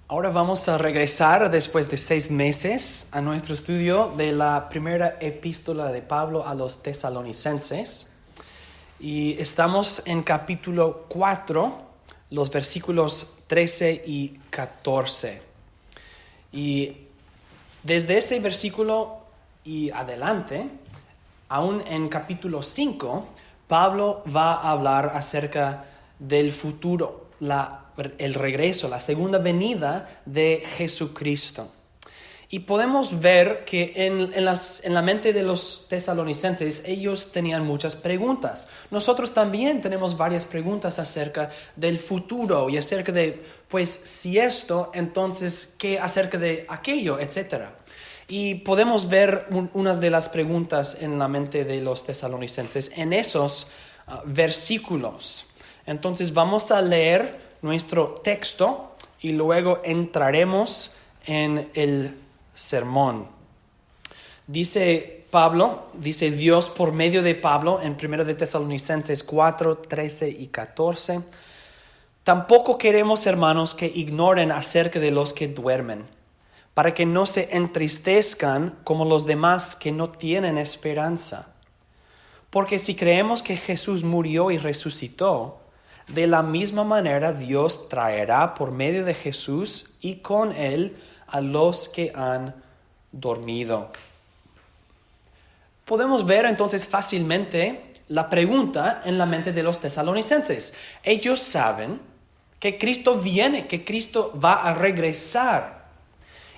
Ahora vamos a regresar después de 6 meses a nuestro estudio de la primera epístola de Pablo a los tesalonicenses. Y estamos en capítulo 4, los versículos 13 y 14. Y desde este versículo y adelante, aún en capítulo 5, Pablo va a hablar acerca del futuro, el regreso, la segunda venida de Jesucristo. Y podemos ver que en la mente de los tesalonicenses ellos tenían muchas preguntas. Nosotros también tenemos varias preguntas acerca del futuro y acerca de, pues, si esto, entonces, ¿qué acerca de aquello, etcétera? Y podemos ver unas de las preguntas en la mente de los tesalonicenses en esos versículos. Entonces vamos a leer nuestro texto y luego entraremos en el sermón. Dice Dios por medio de Pablo en 1 de Tesalonicenses 4, 13 y 14. Tampoco queremos, hermanos, que ignoren acerca de los que duermen, para que no se entristezcan como los demás que no tienen esperanza. Porque si creemos que Jesús murió y resucitó, de la misma manera Dios traerá por medio de Jesús y con él a los que han dormido. Podemos ver entonces fácilmente la pregunta en la mente de los tesalonicenses. Ellos saben que Cristo viene, que Cristo va a regresar.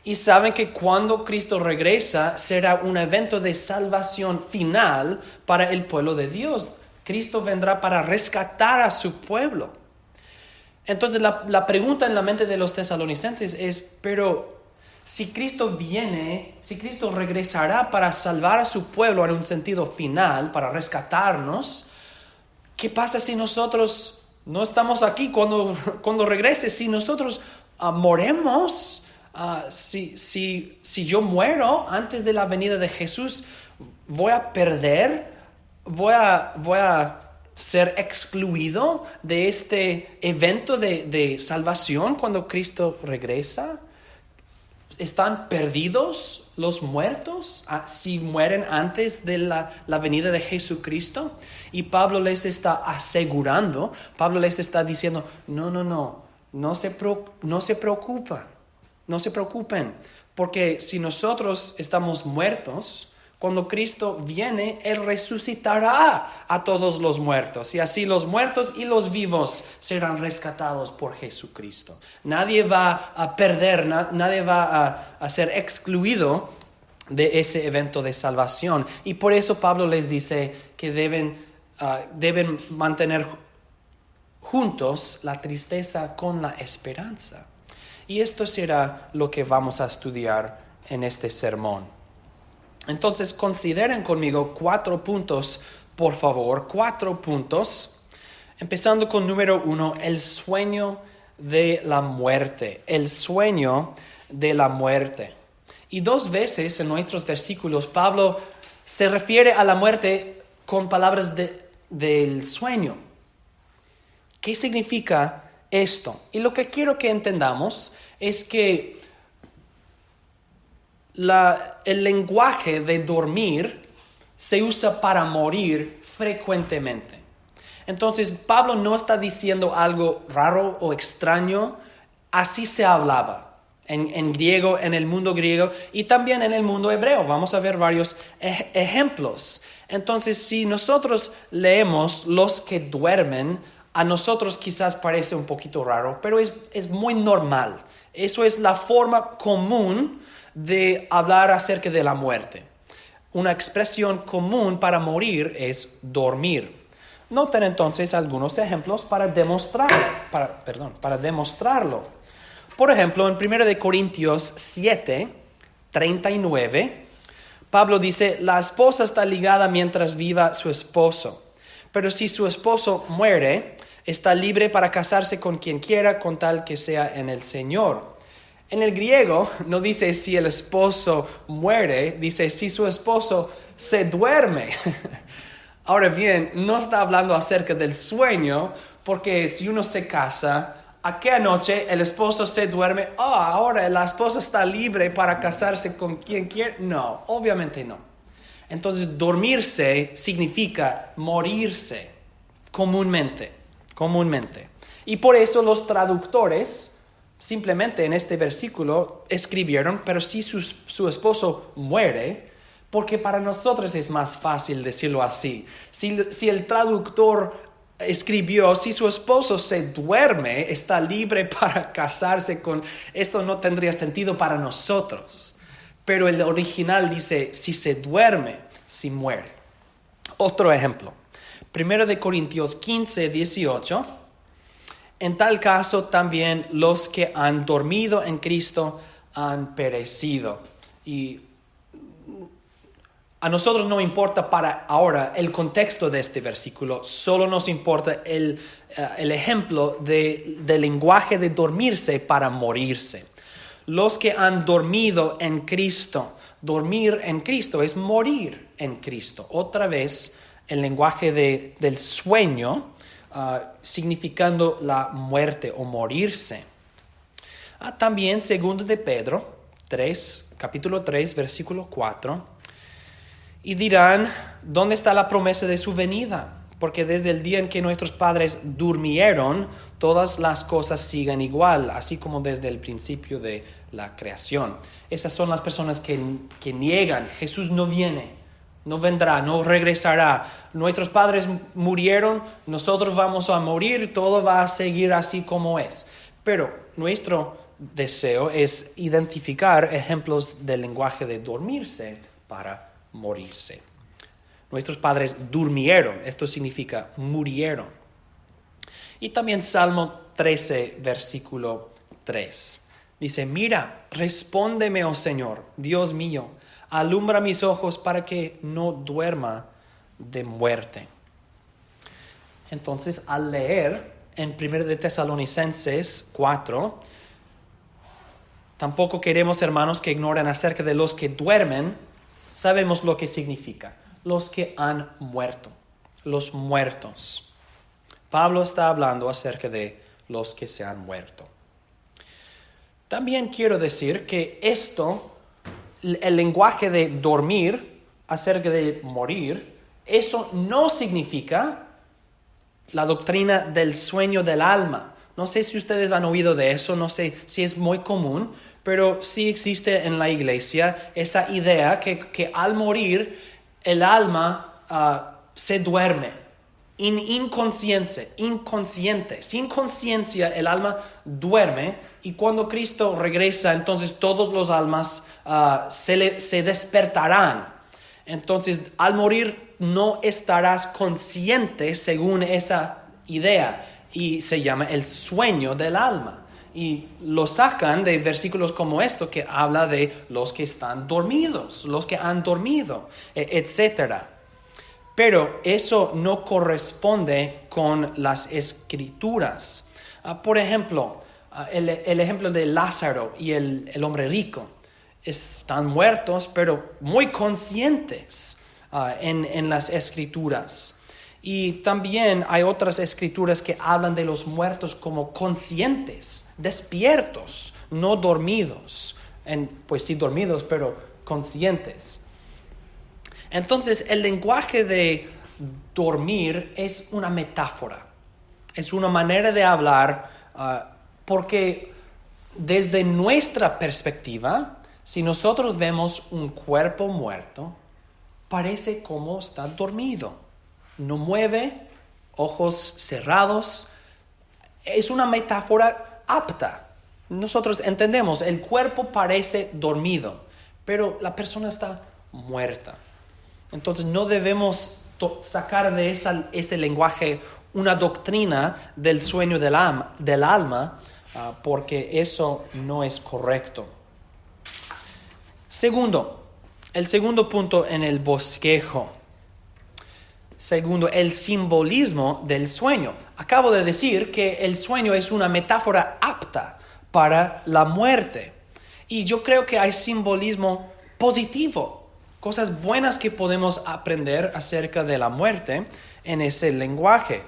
Y saben que cuando Cristo regresa será un evento de salvación final para el pueblo de Dios. Cristo vendrá para rescatar a su pueblo. Entonces la pregunta en la mente de los tesalonicenses es, pero si Cristo viene, si Cristo regresará para salvar a su pueblo en un sentido final, para rescatarnos, ¿qué pasa si nosotros no estamos aquí cuando regrese? Si nosotros moremos, si yo muero antes de la venida de Jesús, voy a perder, voy a ser excluido de este evento de salvación cuando Cristo regresa. ¿Están perdidos los muertos si mueren antes de la venida de Jesucristo? Y Pablo les está asegurando, Pablo les está diciendo, no se preocupen, porque si nosotros estamos muertos, cuando Cristo viene, Él resucitará a todos los muertos. Y así los muertos y los vivos serán rescatados por Jesucristo. Nadie va a perder, nadie va a ser excluido de ese evento de salvación. Y por eso Pablo les dice que deben mantener juntos la tristeza con la esperanza. Y esto será lo que vamos a estudiar en este sermón. Entonces consideren conmigo 4 puntos, por favor, 4 puntos. Empezando con número 1, el sueño de la muerte. El sueño de la muerte. Y 2 veces en nuestros versículos Pablo se refiere a la muerte con palabras del sueño. ¿Qué significa esto? Y lo que quiero que entendamos es que el lenguaje de dormir se usa para morir frecuentemente. Entonces, Pablo no está diciendo algo raro o extraño. Así se hablaba en griego, en el mundo griego y también en el mundo hebreo. Vamos a ver varios ejemplos. Entonces, si nosotros leemos los que duermen, a nosotros quizás parece un poquito raro, pero es muy normal. Eso es la forma común de hablar acerca de la muerte. Una expresión común para morir es dormir. Noten entonces algunos ejemplos para demostrarlo. Por ejemplo, en 1 Corintios 7, 39, Pablo dice, la esposa está ligada mientras viva su esposo, pero si su esposo muere, está libre para casarse con quien quiera con tal que sea en el Señor. En el griego no dice si el esposo muere, dice si su esposo se duerme. Ahora bien, no está hablando acerca del sueño, porque si uno se casa, ¿a qué anoche el esposo se duerme? Ahora la esposa está libre para casarse con quien quiere. No, obviamente no. Entonces, dormirse significa morirse comúnmente. Y por eso los traductores simplemente en este versículo escribieron, pero si su esposo muere, porque para nosotros es más fácil decirlo así. Si el traductor escribió, si su esposo se duerme, está libre para casarse con... Esto no tendría sentido para nosotros. Pero el original dice, si se duerme, si muere. Otro ejemplo. 1 Corintios 15, 18. En tal caso también los que han dormido en Cristo han perecido. Y a nosotros no importa para ahora el contexto de este versículo, solo nos importa el ejemplo de lenguaje de dormirse para morirse. Los que han dormido en Cristo, dormir en Cristo es morir en Cristo. Otra vez el lenguaje del sueño, significando la muerte o morirse. También 2 de Pedro 3, capítulo 3, versículo 4. Y dirán, ¿dónde está la promesa de su venida? Porque desde el día en que nuestros padres durmieron, todas las cosas siguen igual, así como desde el principio de la creación. Esas son las personas que niegan, Jesús no viene, no vendrá, no regresará. Nuestros padres murieron, nosotros vamos a morir, todo va a seguir así como es. Pero nuestro deseo es identificar ejemplos del lenguaje de dormirse para morirse. Nuestros padres durmieron, esto significa murieron. Y también Salmo 13, versículo 3. Dice, mira, respóndeme, oh Señor, Dios mío, alumbra mis ojos para que no duerma de muerte. Entonces, al leer en 1 de Tesalonicenses 4, tampoco queremos, hermanos, que ignoren acerca de los que duermen. Sabemos lo que significa, los que han muerto, los muertos. Pablo está hablando acerca de los que se han muerto. También quiero decir que el lenguaje de dormir, acerca de morir, eso no significa la doctrina del sueño del alma. No sé si ustedes han oído de eso, no sé si es muy común, pero sí existe en la iglesia esa idea que al morir el alma se duerme, inconsciente, sin conciencia el alma duerme y cuando Cristo regresa entonces todos los almas se despertarán. Entonces al morir no estarás consciente según esa idea y se llama el sueño del alma. Y lo sacan de versículos como esto que habla de los que están dormidos, los que han dormido, etc. Pero eso no corresponde con las escrituras. Por ejemplo, el ejemplo de Lázaro y el hombre rico. Están muertos, pero muy conscientes en las escrituras. Y también hay otras escrituras que hablan de los muertos como conscientes, despiertos, no dormidos. Pues sí dormidos, pero conscientes. Entonces el lenguaje de dormir es una metáfora. Es una manera de hablar porque desde nuestra perspectiva, si nosotros vemos un cuerpo muerto, parece como está dormido. No mueve, ojos cerrados. Es una metáfora apta. Nosotros entendemos, el cuerpo parece dormido, pero la persona está muerta. Entonces no debemos sacar de ese lenguaje una doctrina del sueño del alma, porque eso no es correcto. El segundo punto en el bosquejo. Segundo, el simbolismo del sueño. Acabo de decir que el sueño es una metáfora apta para la muerte. Y yo creo que hay simbolismo positivo, cosas buenas que podemos aprender acerca de la muerte en ese lenguaje.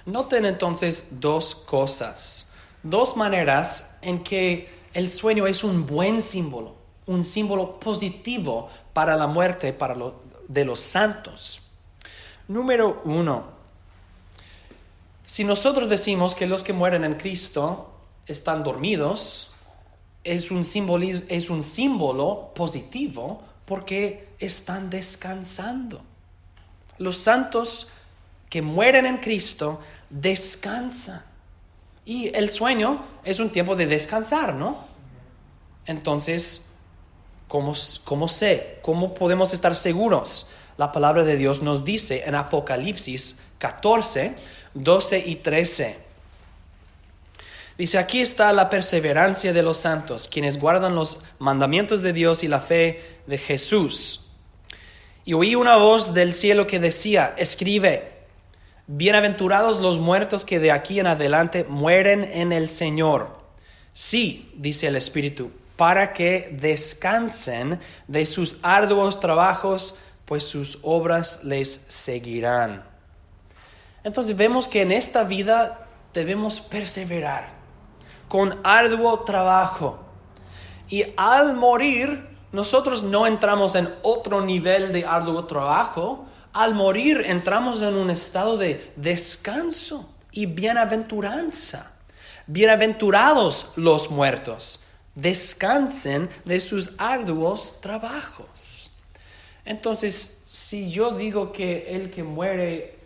Noten entonces dos cosas, dos maneras en que el sueño es un buen símbolo, un símbolo positivo para la muerte de los santos. Número 1, si nosotros decimos que los que mueren en Cristo están dormidos, es un símbolo positivo porque están descansando. Los santos que mueren en Cristo descansan. Y el sueño es un tiempo de descansar, ¿no? Entonces, ¿cómo podemos estar seguros? La palabra de Dios nos dice en Apocalipsis 14, 12 y 13. Dice, aquí está la perseverancia de los santos, quienes guardan los mandamientos de Dios y la fe de Jesús. Y oí una voz del cielo que decía, escribe, bienaventurados los muertos que de aquí en adelante mueren en el Señor. Sí, dice el Espíritu, para que descansen de sus arduos trabajos, pues sus obras les seguirán. Entonces vemos que en esta vida debemos perseverar con arduo trabajo. Y al morir, nosotros no entramos en otro nivel de arduo trabajo. Al morir entramos en un estado de descanso y bienaventuranza. Bienaventurados los muertos, descansen de sus arduos trabajos. Entonces, si yo digo que el que muere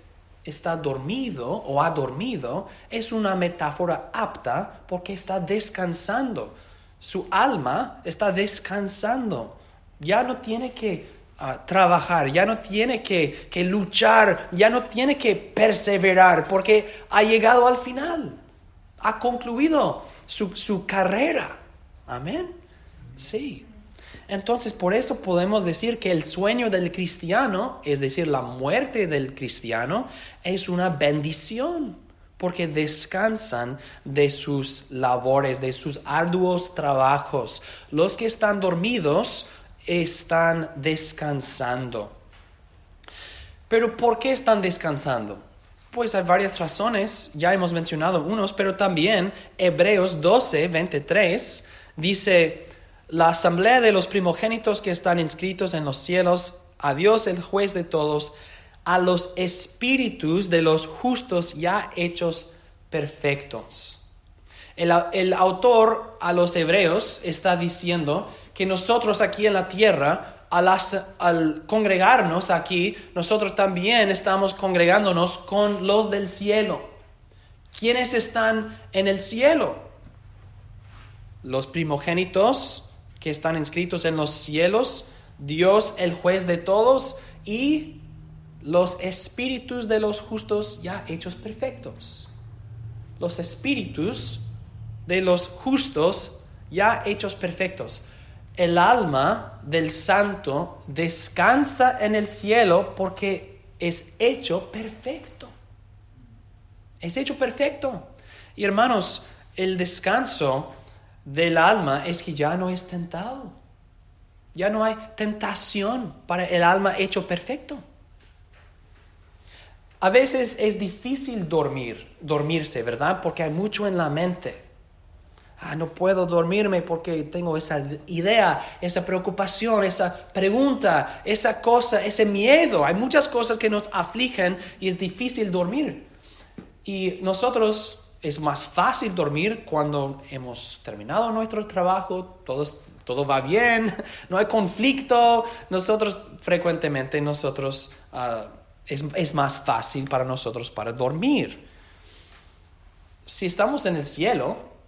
está dormido o ha dormido, es una metáfora apta porque está descansando. Su alma está descansando. Ya no tiene que trabajar, ya no tiene que luchar, ya no tiene que perseverar porque ha llegado al final. Ha concluido su carrera. Amén. Sí. Entonces, por eso podemos decir que el sueño del cristiano, es decir, la muerte del cristiano, es una bendición, porque descansan de sus labores, de sus arduos trabajos. Los que están dormidos están descansando. Pero ¿por qué están descansando? Pues hay varias razones, ya hemos mencionado unos, pero también Hebreos 12, 23 dice, la asamblea de los primogénitos que están inscritos en los cielos, a Dios el juez de todos, a los espíritus de los justos ya hechos perfectos. El autor a los hebreos está diciendo que nosotros aquí en la tierra, al congregarnos aquí, nosotros también estamos congregándonos con los del cielo. ¿Quiénes están en el cielo? Los primogénitos que están inscritos en los cielos, Dios el juez de todos y los espíritus de los justos ya hechos perfectos. Los espíritus de los justos ya hechos perfectos. El alma del santo descansa en el cielo porque es hecho perfecto. Es hecho perfecto. Y hermanos, el descanso del alma es que ya no es tentado. Ya no hay tentación para el alma hecho perfecto. A veces es difícil dormirse, ¿verdad? Porque hay mucho en la mente. No puedo dormirme porque tengo esa idea, esa preocupación, esa pregunta, esa cosa, ese miedo. Hay muchas cosas que nos afligen y es difícil dormir. Y nosotros es más fácil dormir cuando hemos terminado nuestro trabajo, todo va bien, no hay conflicto. Frecuentemente es más fácil para nosotros para dormir. Si estamos en el cielo,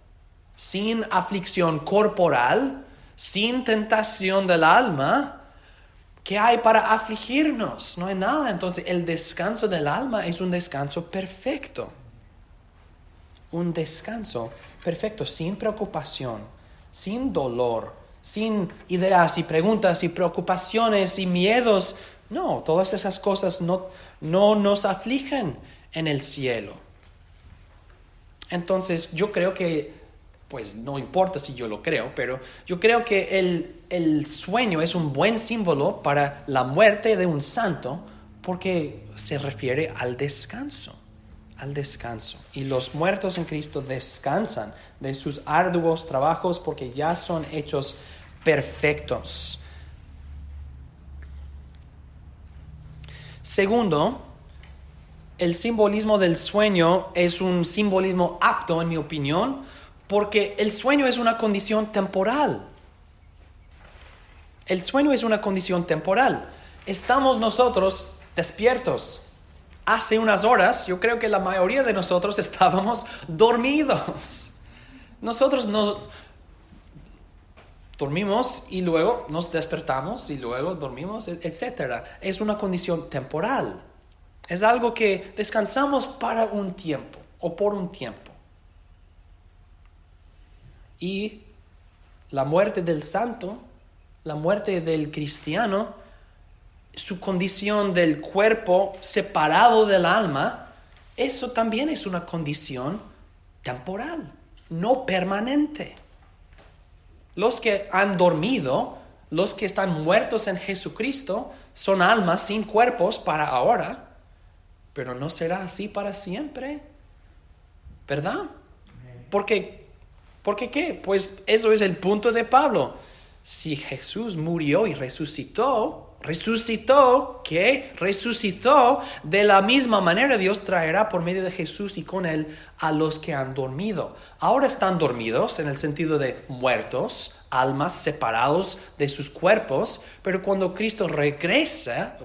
sin aflicción corporal, sin tentación del alma, ¿qué hay para afligirnos? No hay nada. Entonces el descanso del alma es un descanso perfecto. Un descanso perfecto, sin preocupación, sin dolor, sin ideas y preguntas y preocupaciones y miedos. No, todas esas cosas no nos afligen en el cielo. Entonces yo creo que, pues no importa si yo lo creo, pero yo creo que el sueño es un buen símbolo para la muerte de un santo porque se refiere al descanso al descanso. Y los muertos en Cristo descansan de sus arduos trabajos porque ya son hechos perfectos. Segundo, el simbolismo del sueño es un simbolismo apto, en mi opinión, porque el sueño es una condición temporal. El sueño es una condición temporal. Estamos nosotros despiertos. Hace unas horas, yo creo que la mayoría de nosotros estábamos dormidos. Nosotros nos dormimos y luego nos despertamos y luego dormimos, etc. Es una condición temporal. Es algo que descansamos para un tiempo o por un tiempo. Y la muerte del santo, la muerte del cristiano, su condición del cuerpo separado del alma, eso también es una condición temporal, no permanente. Los que han dormido, los que están muertos en Jesucristo, son almas sin cuerpos para ahora, pero no será así para siempre, ¿verdad? Porque ¿qué? Pues eso es el punto de Pablo. Si Jesús murió y resucitó, ¿qué? Resucitó. De la misma manera Dios traerá por medio de Jesús y con él a los que han dormido. Ahora están dormidos en el sentido de muertos, almas separados de sus cuerpos, pero cuando Cristo regresa,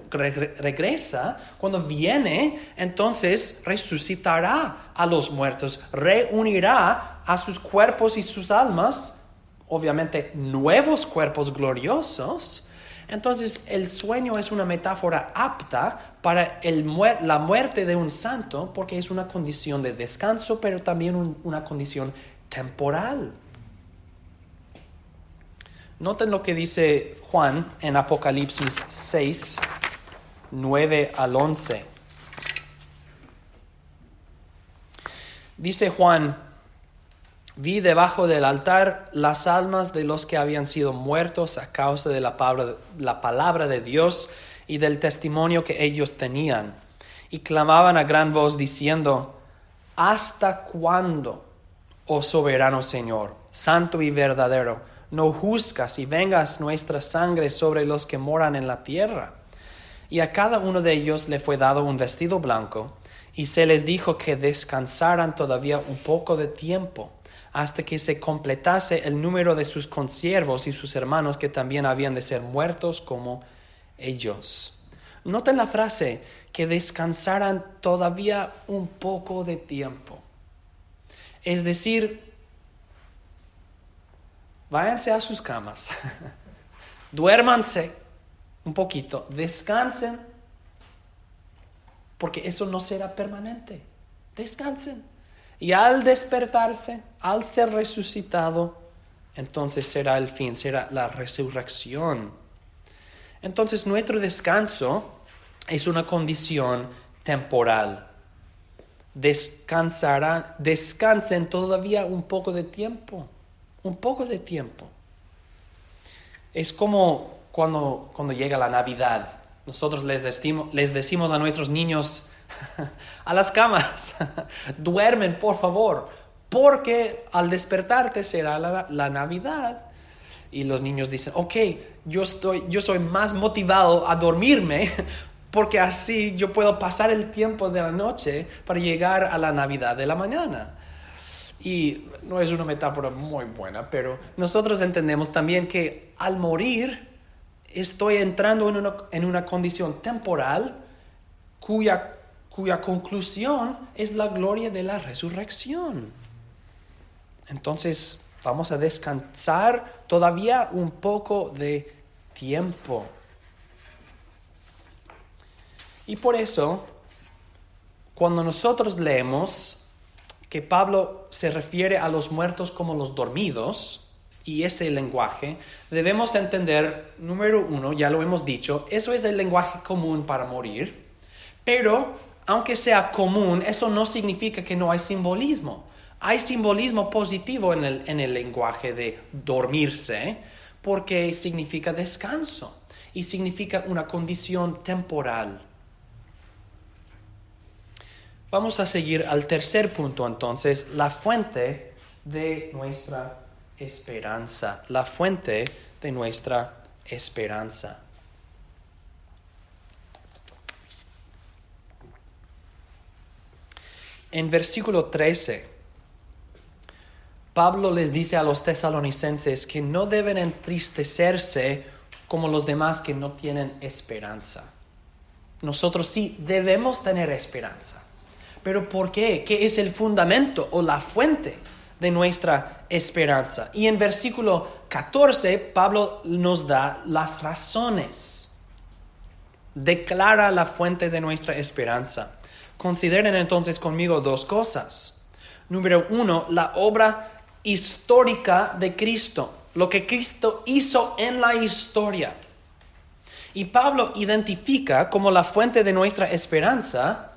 cuando viene, entonces resucitará a los muertos, reunirá a sus cuerpos y sus almas, obviamente nuevos cuerpos gloriosos. Entonces el sueño es una metáfora apta para la muerte de un santo porque es una condición de descanso, pero también una condición temporal. Noten lo que dice Juan en Apocalipsis 6, 9 al 11. Dice Juan: vi debajo del altar las almas de los que habían sido muertos a causa de la palabra de Dios y del testimonio que ellos tenían. Y clamaban a gran voz diciendo: ¿hasta cuándo, oh soberano Señor, santo y verdadero, no juzgas y vengas nuestra sangre sobre los que moran en la tierra? Y a cada uno de ellos le fue dado un vestido blanco, y se les dijo que descansaran todavía un poco de tiempo, hasta que se completase el número de sus consiervos y sus hermanos que también habían de ser muertos como ellos. Noten la frase, que descansaran todavía un poco de tiempo. Es decir, váyanse a sus camas, duérmanse un poquito, descansen, porque eso no será permanente. Descansen. Y al despertarse, al ser resucitado, entonces será el fin, será la resurrección. Entonces nuestro descanso es una condición temporal. Descansen todavía un poco de tiempo. Un poco de tiempo. Es como cuando llega la Navidad. Nosotros les decimos a nuestros niños: a las camas, duermen por favor, porque al despertarte será la Navidad. Y los niños dicen: ok, yo soy más motivado a dormirme porque así yo puedo pasar el tiempo de la noche para llegar a la Navidad de la mañana. Y no es una metáfora muy buena, pero nosotros entendemos también que al morir estoy entrando en una condición temporal cuya conclusión es la gloria de la resurrección. Entonces vamos a descansar todavía un poco de tiempo. Y por eso, cuando nosotros leemos que Pablo se refiere a los muertos como los dormidos, y ese lenguaje, debemos entender, número uno, ya lo hemos dicho, eso es el lenguaje común para morir, pero aunque sea común, esto no significa que no hay simbolismo. Hay simbolismo positivo en el lenguaje de dormirse, porque significa descanso y significa una condición temporal. Vamos a seguir al tercer punto entonces, la fuente de nuestra esperanza. La fuente de nuestra esperanza. En versículo 13, Pablo les dice a los tesalonicenses que no deben entristecerse como los demás que no tienen esperanza. Nosotros sí debemos tener esperanza. ¿Pero por qué? ¿Qué es el fundamento o la fuente de nuestra esperanza? Y en versículo 14, Pablo nos da las razones. Declara la fuente de nuestra esperanza. Consideren entonces conmigo dos cosas. Número 1, la obra histórica de Cristo. Lo que Cristo hizo en la historia. Y Pablo identifica como la fuente de nuestra esperanza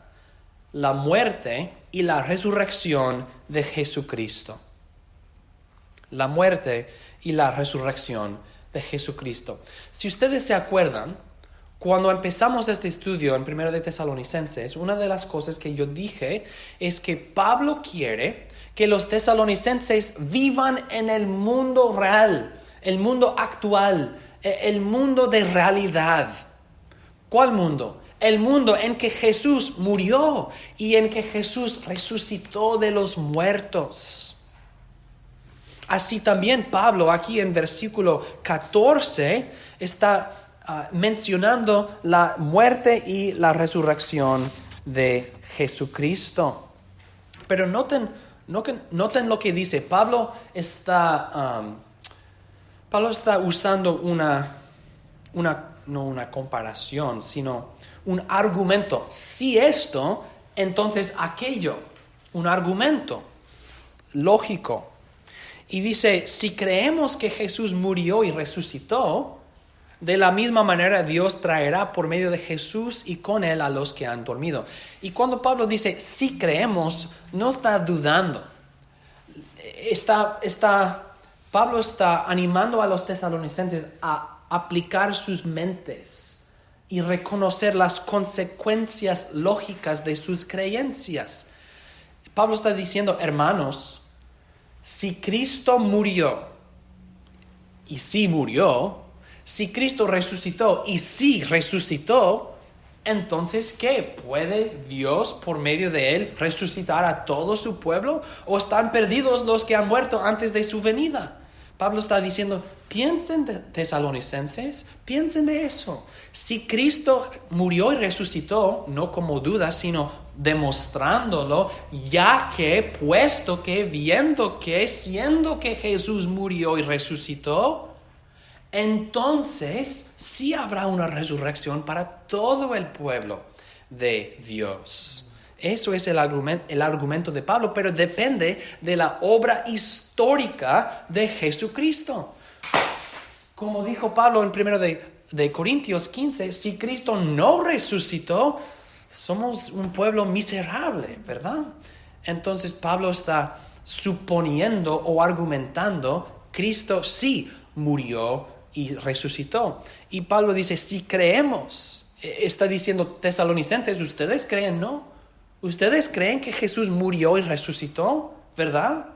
la muerte y la resurrección de Jesucristo. La muerte y la resurrección de Jesucristo. Si ustedes se acuerdan, cuando empezamos este estudio en 1 de Tesalonicenses, una de las cosas que yo dije es que Pablo quiere que los tesalonicenses vivan en el mundo real, el mundo actual, el mundo de realidad. ¿Cuál mundo? El mundo en que Jesús murió y en que Jesús resucitó de los muertos. Así también Pablo aquí en versículo 14 está mencionando la muerte y la resurrección de Jesucristo. Pero noten lo que dice. Pablo está usando no una comparación, sino un argumento. Si esto, entonces aquello. Un argumento lógico. Y dice, si creemos que Jesús murió y resucitó, de la misma manera Dios traerá por medio de Jesús y con él a los que han dormido. Y cuando Pablo dice, si creemos, no está dudando. Pablo está animando a los tesalonicenses a aplicar sus mentes y reconocer las consecuencias lógicas de sus creencias. Pablo está diciendo, hermanos, si Cristo murió, y si murió, si Cristo resucitó, y si resucitó, entonces, ¿qué? ¿Puede Dios, por medio de él, resucitar a todo su pueblo? ¿O están perdidos los que han muerto antes de su venida? Pablo está diciendo, piensen tesalonicenses, piensen de eso. Si Cristo murió y resucitó, no como duda, sino demostrándolo, ya que, puesto que, viendo que, siendo que Jesús murió y resucitó, entonces sí habrá una resurrección para todo el pueblo de Dios. Eso es el argumento de Pablo, pero depende de la obra histórica de Jesucristo. Como dijo Pablo en 1 de Corintios 15, si Cristo no resucitó, somos un pueblo miserable, ¿verdad? Entonces Pablo está suponiendo o argumentando, Cristo sí murió y resucitó. Y Pablo dice, si creemos, está diciendo tesalonicenses, ¿ustedes creen no? ¿Ustedes creen que Jesús murió y resucitó? ¿Verdad?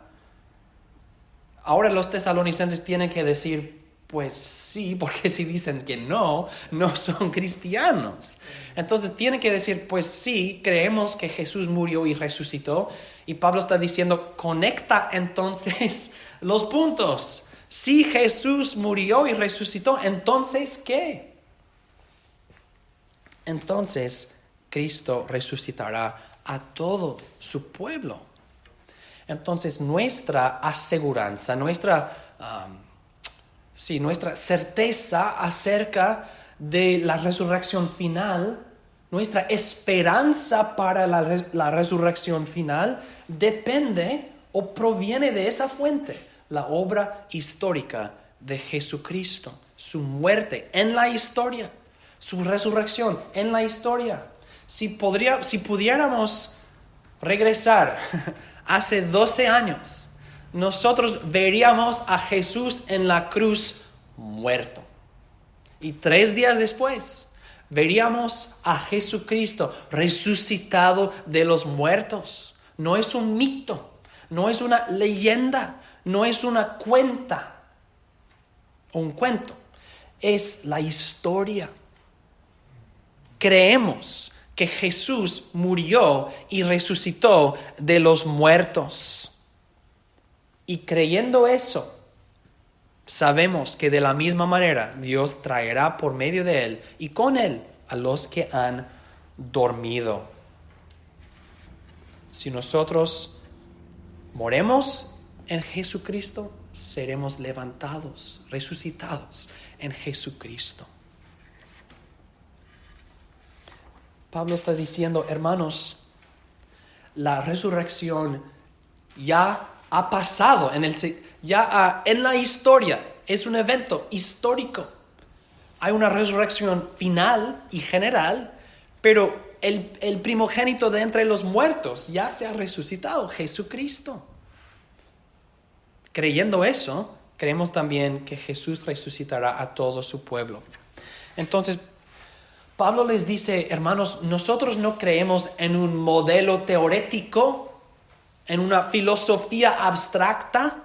Ahora los tesalonicenses tienen que decir, pues sí, porque si dicen que no son cristianos. Entonces tienen que decir, pues sí, creemos que Jesús murió y resucitó. Y Pablo está diciendo, conecta entonces los puntos. Si Jesús murió y resucitó, entonces ¿qué? Entonces Cristo resucitará a todo su pueblo. Entonces nuestra aseguranza, nuestra certeza acerca de la resurrección final, nuestra esperanza para la resurrección final depende o proviene de esa fuente, la obra histórica de Jesucristo, su muerte en la historia, su resurrección en la historia. Si pudiéramos regresar hace 12 años, nosotros veríamos a Jesús en la cruz muerto. Y 3 días después, veríamos a Jesucristo resucitado de los muertos. No es un mito, no es una leyenda, no es una cuenta o un cuento, es la historia. Creemos que Jesús murió y resucitó de los muertos. Y creyendo eso, sabemos que de la misma manera Dios traerá por medio de Él y con Él a los que han dormido. Si nosotros moremos en Jesucristo, seremos levantados, resucitados en Jesucristo. Pablo está diciendo, hermanos, la resurrección ya ha pasado, en la historia, es un evento histórico. Hay una resurrección final y general, pero el primogénito de entre los muertos ya se ha resucitado, Jesucristo. Creyendo eso, creemos también que Jesús resucitará a todo su pueblo. Entonces, Pablo les dice, hermanos, nosotros no creemos en un modelo teórico, en una filosofía abstracta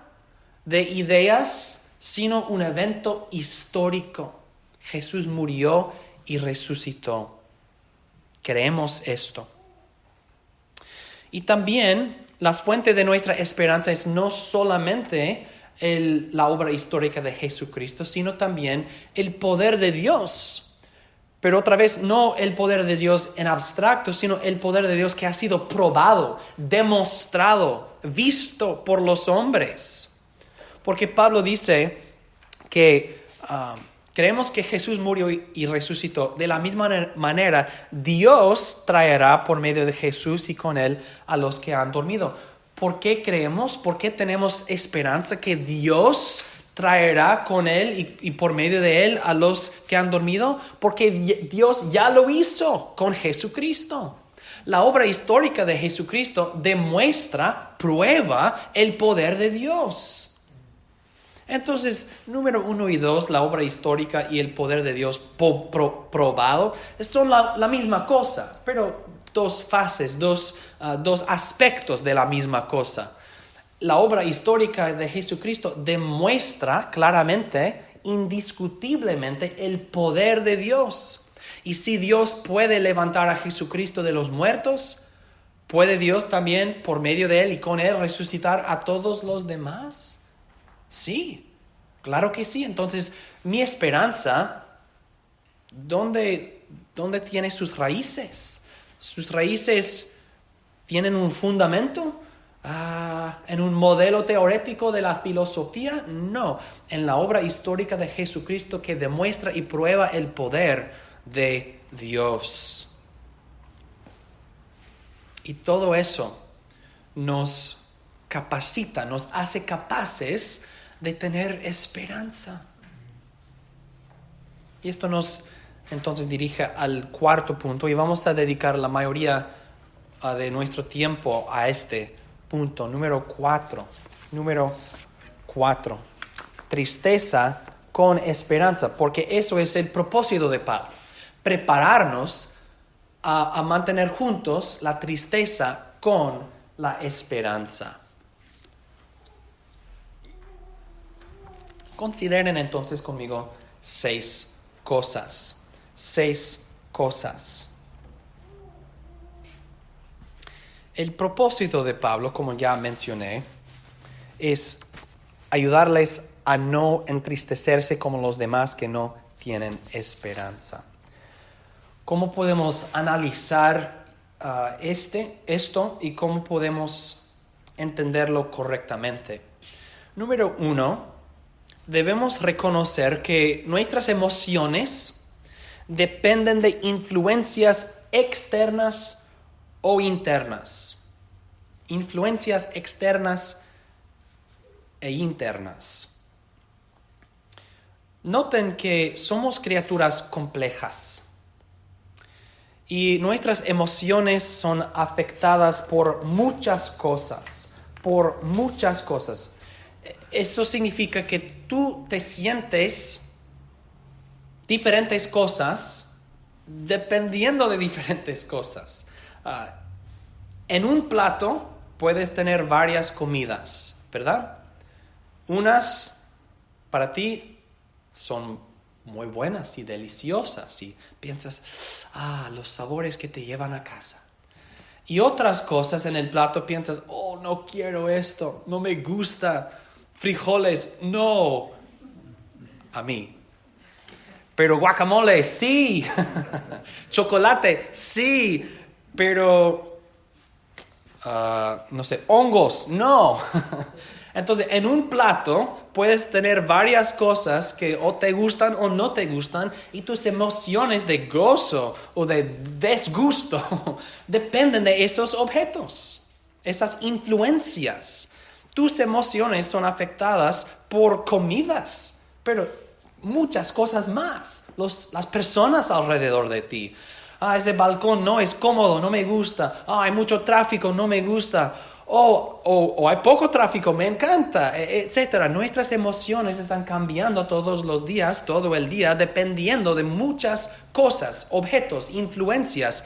de ideas, sino un evento histórico. Jesús murió y resucitó. Creemos esto. Y también la fuente de nuestra esperanza es no solamente la obra histórica de Jesucristo, sino también el poder de Dios. Pero otra vez, no el poder de Dios en abstracto, sino el poder de Dios que ha sido probado, demostrado, visto por los hombres. Porque Pablo dice que creemos que Jesús murió y resucitó. De la misma manera, Dios traerá por medio de Jesús y con Él a los que han dormido. ¿Por qué creemos? ¿Por qué tenemos esperanza que Dios traerá con Él y por medio de Él a los que han dormido? Porque Dios ya lo hizo con Jesucristo. La obra histórica de Jesucristo demuestra, prueba el poder de Dios. Entonces, número 1 y 2, la obra histórica y el poder de Dios probado, son la misma cosa, pero dos fases, dos aspectos de la misma cosa. La obra histórica de Jesucristo demuestra claramente, indiscutiblemente, el poder de Dios. Y si Dios puede levantar a Jesucristo de los muertos, ¿puede Dios también, por medio de Él y con Él, resucitar a todos los demás? Sí, claro que sí. Entonces, mi esperanza, ¿dónde tiene sus raíces? ¿Sus raíces tienen un fundamento? ¿En un modelo teórico de la filosofía? No, en la obra histórica de Jesucristo que demuestra y prueba el poder de Dios. Y todo eso nos capacita, nos hace capaces de tener esperanza. Y esto nos entonces dirige al cuarto punto y vamos a dedicar la mayoría de nuestro tiempo a este punto, número 4. Número 4. Tristeza con esperanza, porque eso es el propósito de Pablo. Prepararnos a mantener juntos la tristeza con la esperanza. Consideren entonces conmigo 6 cosas. 6 cosas. El propósito de Pablo, como ya mencioné, es ayudarles a no entristecerse como los demás que no tienen esperanza. ¿Cómo podemos analizar esto y cómo podemos entenderlo correctamente? Número 1, debemos reconocer que nuestras emociones dependen de influencias externas o internas. Influencias externas e internas. Noten que somos criaturas complejas y nuestras emociones son afectadas por muchas cosas. Eso significa que tú te sientes diferentes cosas dependiendo de diferentes cosas. En un plato puedes tener varias comidas, ¿verdad? Unas para ti son muy buenas y deliciosas y piensas, los sabores que te llevan a casa. Y otras cosas en el plato piensas, no quiero esto, no me gusta, frijoles, no, a mí. Pero guacamole, sí, chocolate, sí, pero, no sé, hongos, no. Entonces, en un plato puedes tener varias cosas que o te gustan o no te gustan y tus emociones de gozo o de desgusto dependen de esos objetos, esas influencias. Tus emociones son afectadas por comidas, pero muchas cosas más, las personas alrededor de ti. Este balcón no es cómodo, no me gusta. Hay mucho tráfico, no me gusta. O hay poco tráfico, me encanta, etcétera. Nuestras emociones están cambiando todos los días, todo el día, dependiendo de muchas cosas, objetos, influencias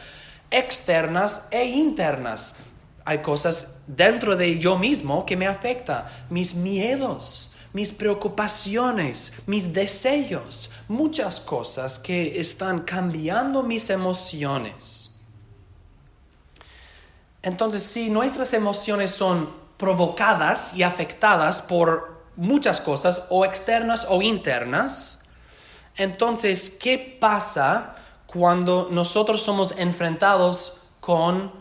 externas e internas. Hay cosas dentro de yo mismo que me afectan, mis miedos, mis preocupaciones, mis deseos, muchas cosas que están cambiando mis emociones. Entonces, si nuestras emociones son provocadas y afectadas por muchas cosas, o externas o internas, entonces, ¿qué pasa cuando nosotros somos enfrentados con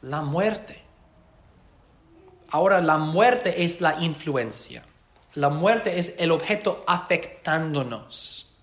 la muerte? Ahora, la muerte es la influencia. La muerte es el objeto afectándonos.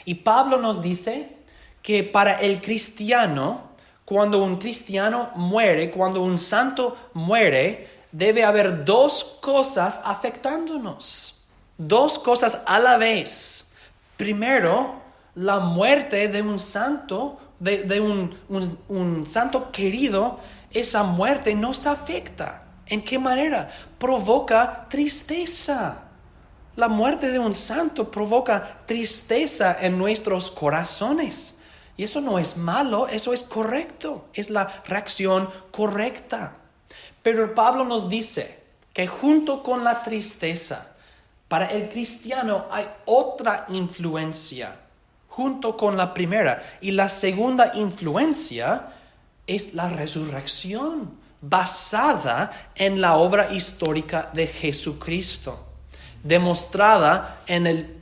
Y Pablo nos dice que para el cristiano, cuando un cristiano muere, cuando un santo muere, debe haber dos cosas afectándonos. Dos cosas a la vez. Primero, la muerte de un santo, de un santo querido, esa muerte nos afecta. ¿En qué manera? Provoca tristeza. La muerte de un santo provoca tristeza en nuestros corazones. Y eso no es malo, eso es correcto, es la reacción correcta. Pero Pablo nos dice que junto con la tristeza, para el cristiano hay otra influencia, junto con la primera. Y la segunda influencia es la resurrección, basada en la obra histórica de Jesucristo, demostrada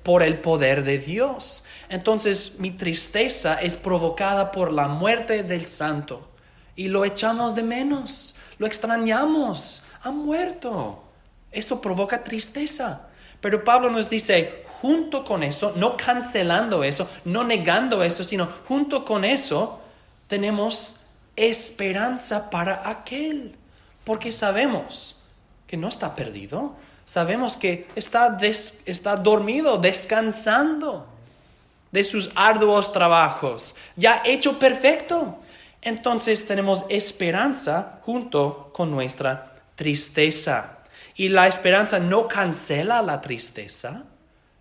por el poder de Dios. Entonces mi tristeza es provocada por la muerte del santo y lo echamos de menos, lo extrañamos, ha muerto. Esto provoca tristeza. Pero Pablo nos dice, junto con eso, no cancelando eso, no negando eso, sino junto con eso tenemos esperanza para aquel, porque sabemos que no está perdido. Sabemos que está dormido, descansando de sus arduos trabajos, ya hecho perfecto. Entonces tenemos esperanza junto con nuestra tristeza. Y la esperanza no cancela la tristeza,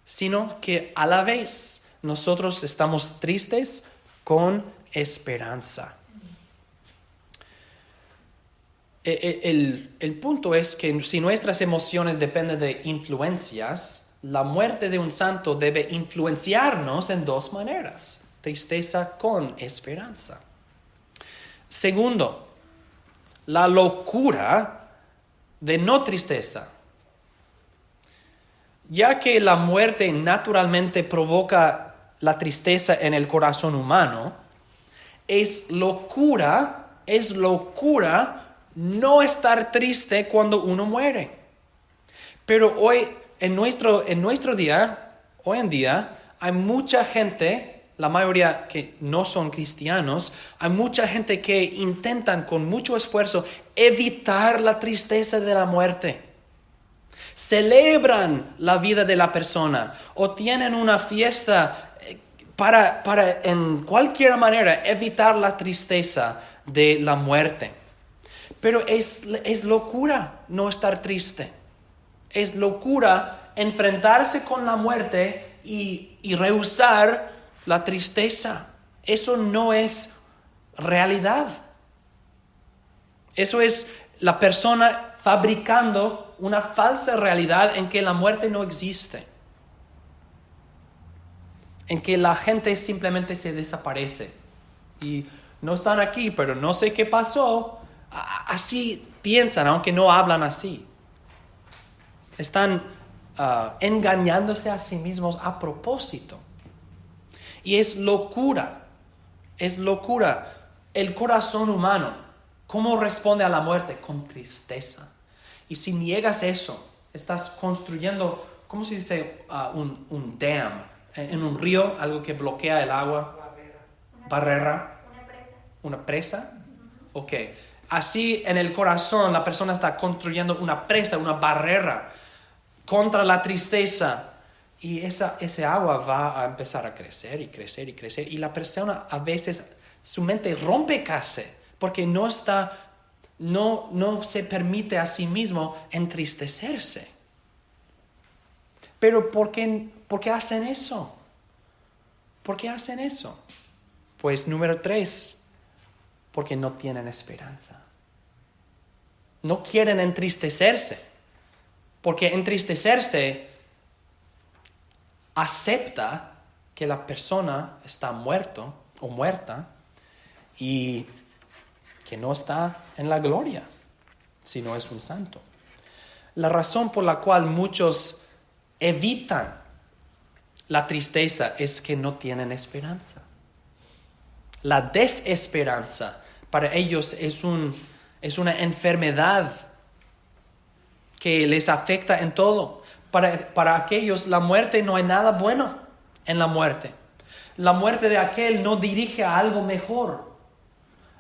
sino que a la vez nosotros estamos tristes con esperanza. El punto es que si nuestras emociones dependen de influencias, la muerte de un santo debe influenciarnos en dos maneras: tristeza con esperanza. Segundo, la locura de no tristeza. Ya que la muerte naturalmente provoca la tristeza en el corazón humano, es locura no estar triste cuando uno muere. Pero hoy, en nuestro día, hoy en día, hay mucha gente, la mayoría que no son cristianos, hay mucha gente que intentan con mucho esfuerzo evitar la tristeza de la muerte. Celebran la vida de la persona o tienen una fiesta para en cualquier manera evitar la tristeza de la muerte. Pero es locura no estar triste. Es locura enfrentarse con la muerte y rehusar la tristeza. Eso no es realidad. Eso es la persona fabricando una falsa realidad en que la muerte no existe. En que la gente simplemente se desaparece. Y no están aquí, pero no sé qué pasó. Así piensan, aunque no hablan así. Están engañándose a sí mismos a propósito. Y es locura. Es locura. El corazón humano, ¿cómo responde a la muerte? Con tristeza. Y si niegas eso, estás construyendo, ¿cómo se dice? Un dam. En un río, algo que bloquea el agua. Barrera. Una presa. Ok. Así en el corazón la persona está construyendo una presa, una barrera contra la tristeza. Y ese agua va a empezar a crecer y crecer y crecer. Y la persona a veces, su mente rompe casi, porque no se permite a sí mismo entristecerse. Pero ¿por qué hacen eso? ¿Por qué hacen eso? Pues número 3, porque no tienen esperanza. No quieren entristecerse, porque entristecerse acepta que la persona está muerto o muerta y que no está en la gloria, si no es un santo. La razón por la cual muchos evitan la tristeza es que no tienen esperanza. La desesperanza para ellos es una enfermedad que les afecta en todo. Para aquellos, la muerte, no hay nada bueno en la muerte. La muerte de aquel no dirige a algo mejor.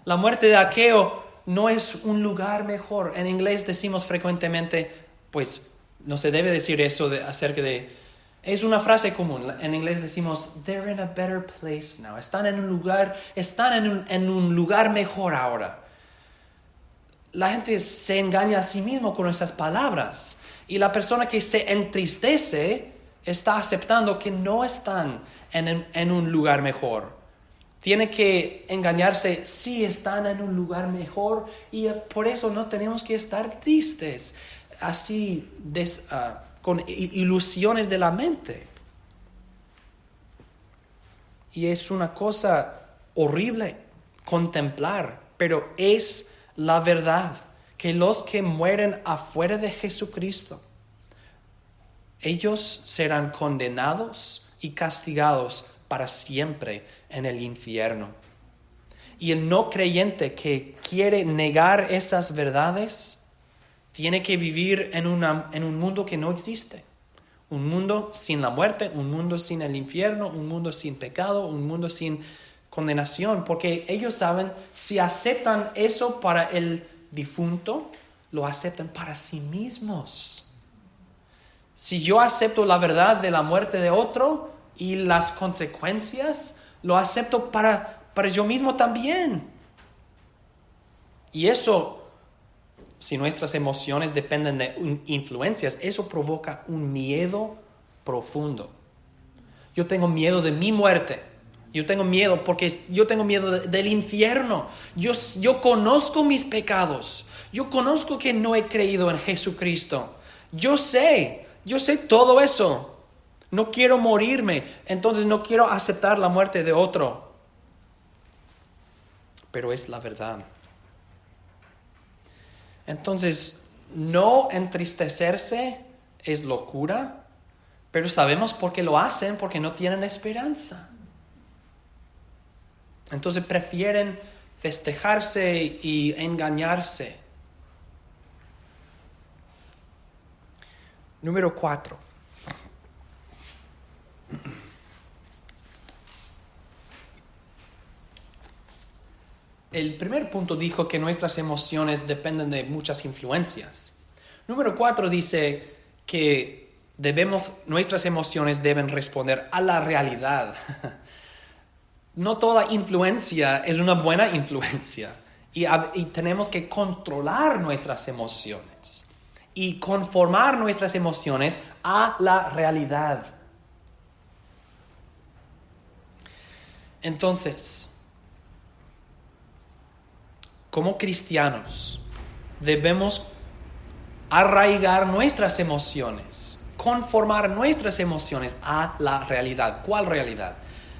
La muerte de aquello no es un lugar mejor. En inglés decimos frecuentemente, pues no se debe decir eso acerca de... Es una frase común. En inglés decimos, they're in a better place now. Están en un lugar mejor ahora. La gente se engaña a sí mismo con esas palabras. Y la persona que se entristece está aceptando que no están en un lugar mejor. Tiene que engañarse, sí están en un lugar mejor y por eso no tenemos que estar tristes, así con ilusiones de la mente. Y es una cosa horrible contemplar, pero es la verdad que los que mueren afuera de Jesucristo, ellos serán condenados y castigados para siempre en el infierno. Y el no creyente que quiere negar esas verdades tiene que vivir en un mundo que no existe. Un mundo sin la muerte, un mundo sin el infierno, un mundo sin pecado, un mundo sin condenación. Porque ellos saben, si aceptan eso para el difunto, lo aceptan para sí mismos. Si yo acepto la verdad de la muerte de otro y las consecuencias, lo acepto para yo mismo también. Y eso, si nuestras emociones dependen de influencias, eso provoca un miedo profundo. Yo tengo miedo de mi muerte. Yo tengo miedo porque yo tengo miedo del infierno. Yo conozco mis pecados. Yo conozco que no he creído en Jesucristo. Yo sé todo eso. No quiero morirme, entonces no quiero aceptar la muerte de otro. Pero es la verdad. Entonces, no entristecerse es locura, pero sabemos por qué lo hacen, porque no tienen esperanza. Entonces prefieren festejarse y engañarse. Número 4. El primer punto dijo que nuestras emociones dependen de muchas influencias. Número 4 dice que nuestras emociones deben responder a la realidad. No toda influencia es una buena influencia y tenemos que controlar nuestras emociones y conformar nuestras emociones a la realidad. Entonces, como cristianos, debemos arraigar nuestras emociones, conformar nuestras emociones a la realidad. ¿Cuál realidad?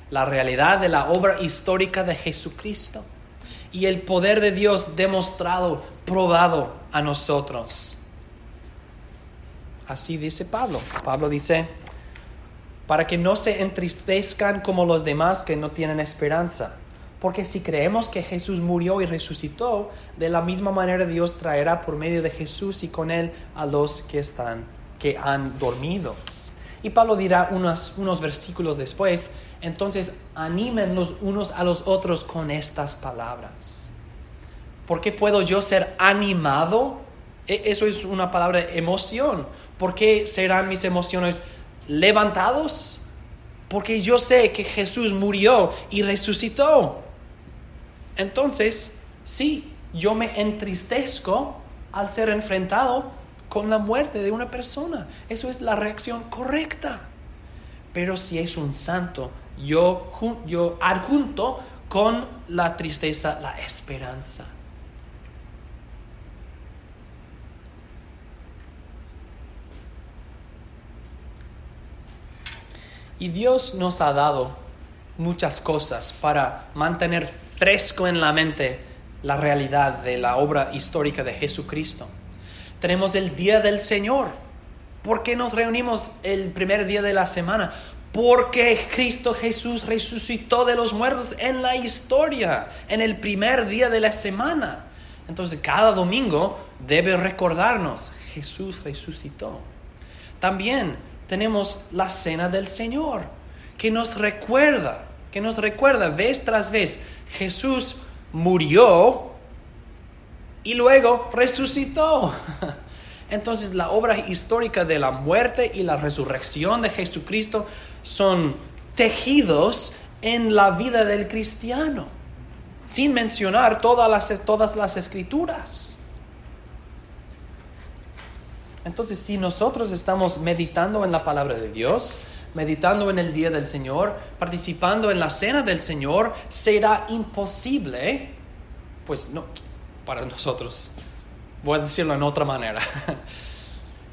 La realidad de la obra histórica de Jesucristo y el poder de Dios demostrado, probado a nosotros. Así dice Pablo. Pablo dice, para que no se entristezcan como los demás que no tienen esperanza. Porque si creemos que Jesús murió y resucitó, de la misma manera Dios traerá por medio de Jesús y con él a los que han dormido. Y Pablo dirá unos versículos después, entonces anímen los unos a los otros con estas palabras. ¿Por qué puedo yo ser animado? Eso es una palabra de emoción. ¿Por qué serán mis emociones levantados? Porque yo sé que Jesús murió y resucitó. Entonces, sí, yo me entristezco al ser enfrentado con la muerte de una persona. Eso es la reacción correcta. Pero si es un santo, yo adjunto con la tristeza la esperanza. Y Dios nos ha dado muchas cosas para mantener fresco en la mente la realidad de la obra histórica de Jesucristo. Tenemos el Día del Señor. ¿Por qué nos reunimos el primer día de la semana? Porque Cristo Jesús resucitó de los muertos en la historia, en el primer día de la semana. Entonces cada domingo debe recordarnos, Jesús resucitó. También tenemos la Cena del Señor, que nos recuerda vez tras vez, Jesús murió y luego resucitó. Entonces la obra histórica de la muerte y la resurrección de Jesucristo son tejidos en la vida del cristiano, sin mencionar todas las escrituras. Entonces, si nosotros estamos meditando en la palabra de Dios, meditando en el día del Señor, participando en la cena del Señor, será imposible, pues no, para nosotros, voy a decirlo en otra manera.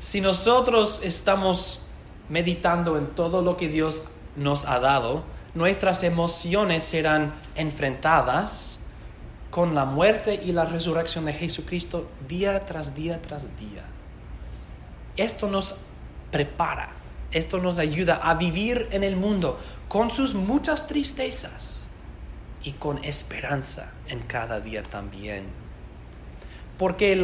Si nosotros estamos meditando en todo lo que Dios nos ha dado, nuestras emociones serán enfrentadas con la muerte y la resurrección de Jesucristo día tras día tras día. Esto nos prepara, esto nos ayuda a vivir en el mundo con sus muchas tristezas y con esperanza en cada día también. Porque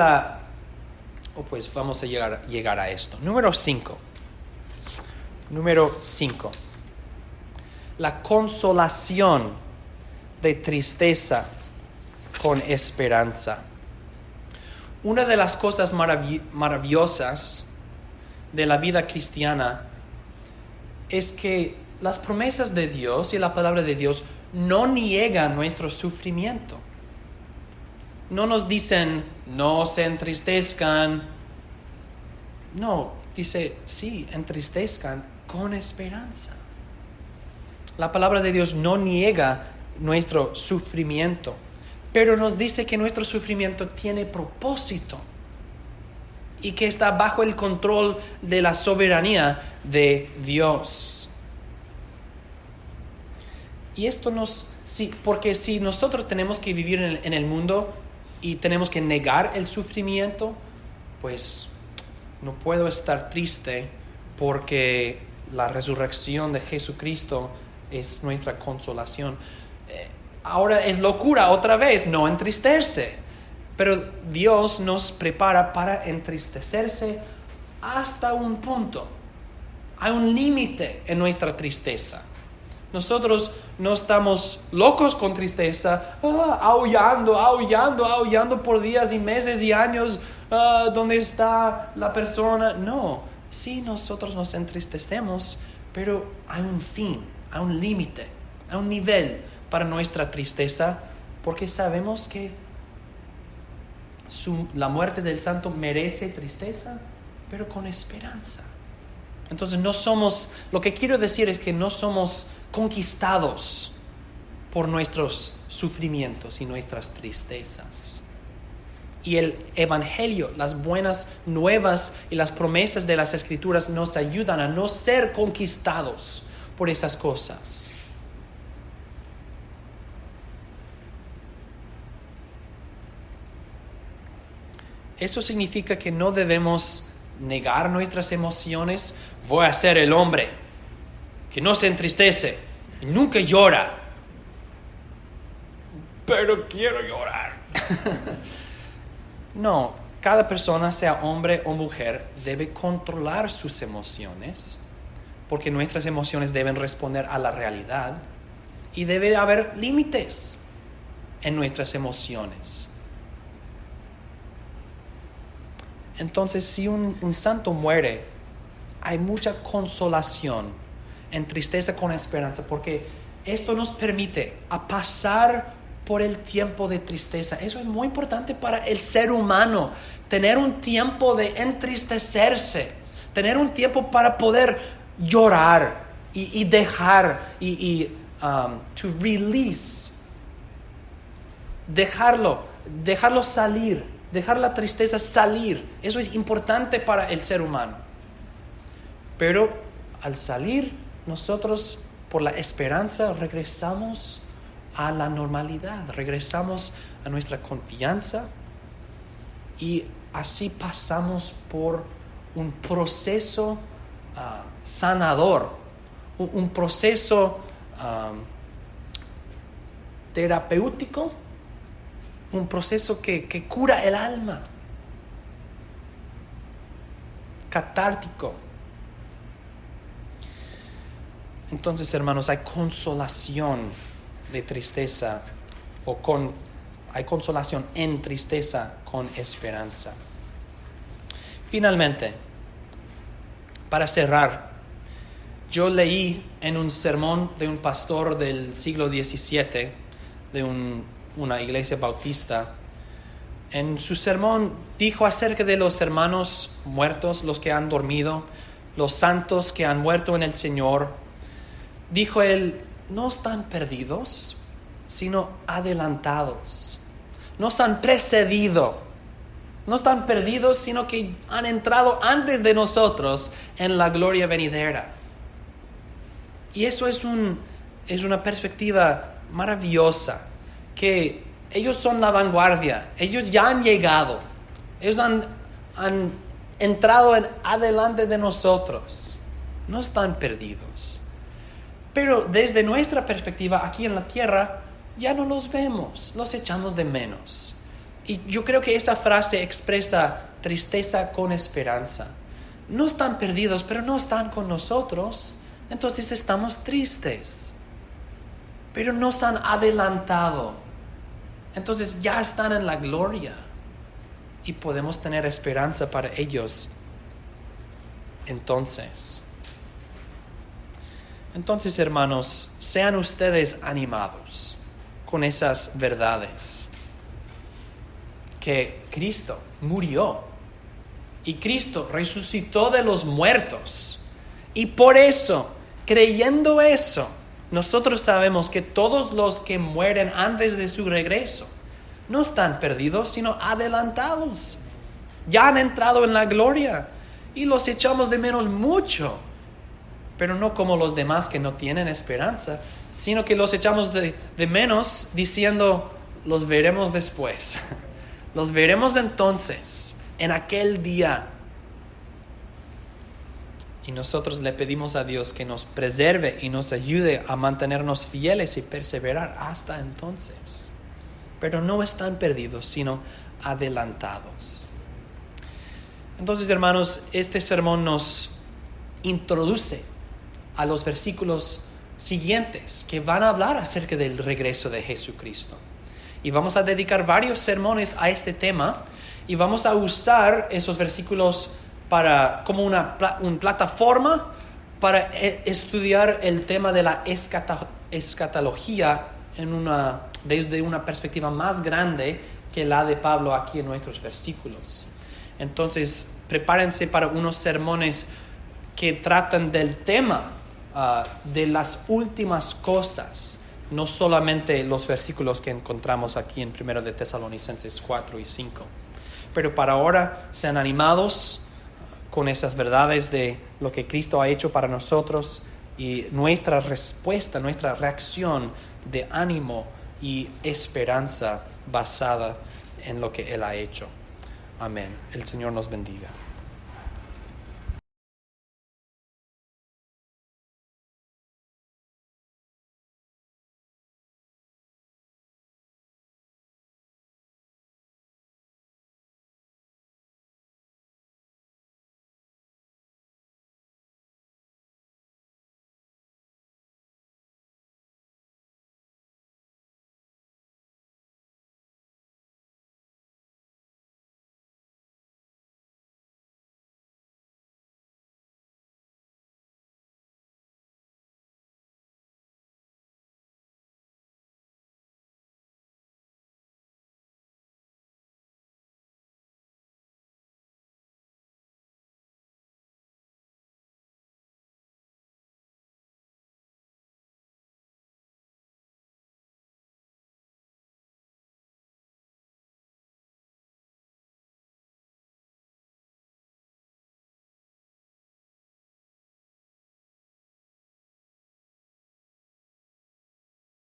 pues vamos a llegar a esto. Número 5. La consolación de tristeza con esperanza. Una de las cosas maravillosas de la vida cristiana es que las promesas de Dios y la palabra de Dios no niegan nuestro sufrimiento. No nos dicen, no se entristezcan. No, dice, sí, entristezcan con esperanza. La palabra de Dios no niega nuestro sufrimiento, pero nos dice que nuestro sufrimiento tiene propósito y que está bajo el control de la soberanía de Dios. Y esto porque si nosotros tenemos que vivir en el mundo y tenemos que negar el sufrimiento, pues no puedo estar triste porque la resurrección de Jesucristo es nuestra consolación. Ahora es locura otra vez no entristecerse, pero Dios nos prepara para entristecerse hasta un punto. Hay un límite en nuestra tristeza. Nosotros no estamos locos con tristeza, aullando por días y meses y años. ¿Dónde está la persona? No, sí nosotros nos entristecemos, pero hay un fin, hay un límite, hay un nivel para nuestra tristeza, porque sabemos que la muerte del santo merece tristeza, pero con esperanza. Entonces lo que quiero decir es que no somos conquistados por nuestros sufrimientos y nuestras tristezas. Y el Evangelio, las buenas nuevas y las promesas de las Escrituras nos ayudan a no ser conquistados por esas cosas. Eso significa que no debemos negar nuestras emociones. Voy a ser el hombre que no se entristece y nunca llora. Pero quiero llorar. No, cada persona, sea hombre o mujer, debe controlar sus emociones, porque nuestras emociones deben responder a la realidad y debe haber límites en nuestras emociones. Entonces, si un santo muere, hay mucha consolación en tristeza con esperanza, porque esto nos permite a pasar por el tiempo de tristeza. Eso es muy importante para el ser humano, tener un tiempo de entristecerse, tener un tiempo para poder llorar y dejar, to release, dejarlo salir, dejar la tristeza salir. Eso es importante para el ser humano. Pero al salir, nosotros por la esperanza regresamos a la normalidad, regresamos a nuestra confianza y así pasamos por un proceso sanador, un proceso terapéutico, un proceso que cura el alma, catártico. Entonces, hermanos, hay consolación de tristeza hay consolación en tristeza con esperanza. Finalmente, para cerrar, yo leí en un sermón de un pastor del siglo XVII, de una iglesia bautista. En su sermón dijo acerca de los hermanos muertos, los que han dormido, los santos que han muerto en el Señor. Dijo él: no están perdidos, sino adelantados. Nos han precedido. No están perdidos, sino que han entrado antes de nosotros en la gloria venidera. Y eso es una perspectiva maravillosa, que ellos son la vanguardia, ellos ya han llegado, ellos han entrado adelante de nosotros, no están perdidos. Pero desde nuestra perspectiva aquí en la tierra ya no los vemos, los echamos de menos. Y yo creo que esa frase expresa tristeza con esperanza. No están perdidos, pero no están con nosotros, entonces estamos tristes. Pero nos han adelantado, entonces ya están en la gloria y podemos tener esperanza para ellos. Entonces, hermanos, sean ustedes animados con esas verdades, que Cristo murió y Cristo resucitó de los muertos, y por eso, creyendo eso, nosotros sabemos que todos los que mueren antes de su regreso no están perdidos, sino adelantados. Ya han entrado en la gloria y los echamos de menos mucho, pero no como los demás que no tienen esperanza, sino que los echamos de menos diciendo: los veremos después. Los veremos entonces, en aquel día. Y nosotros le pedimos a Dios que nos preserve y nos ayude a mantenernos fieles y perseverar hasta entonces. Pero no están perdidos, sino adelantados. Entonces, hermanos, este sermón nos introduce a los versículos siguientes que van a hablar acerca del regreso de Jesucristo. Y vamos a dedicar varios sermones a este tema y vamos a usar esos versículos como una plataforma para estudiar el tema de la escatología desde una perspectiva más grande que la de Pablo aquí en nuestros versículos. Entonces, prepárense para unos sermones que tratan del tema de las últimas cosas, no solamente los versículos que encontramos aquí en 1 de Tesalonicenses 4 y 5. Pero para ahora sean animados con esas verdades de lo que Cristo ha hecho para nosotros y nuestra respuesta, nuestra reacción de ánimo y esperanza basada en lo que Él ha hecho. Amén. El Señor nos bendiga.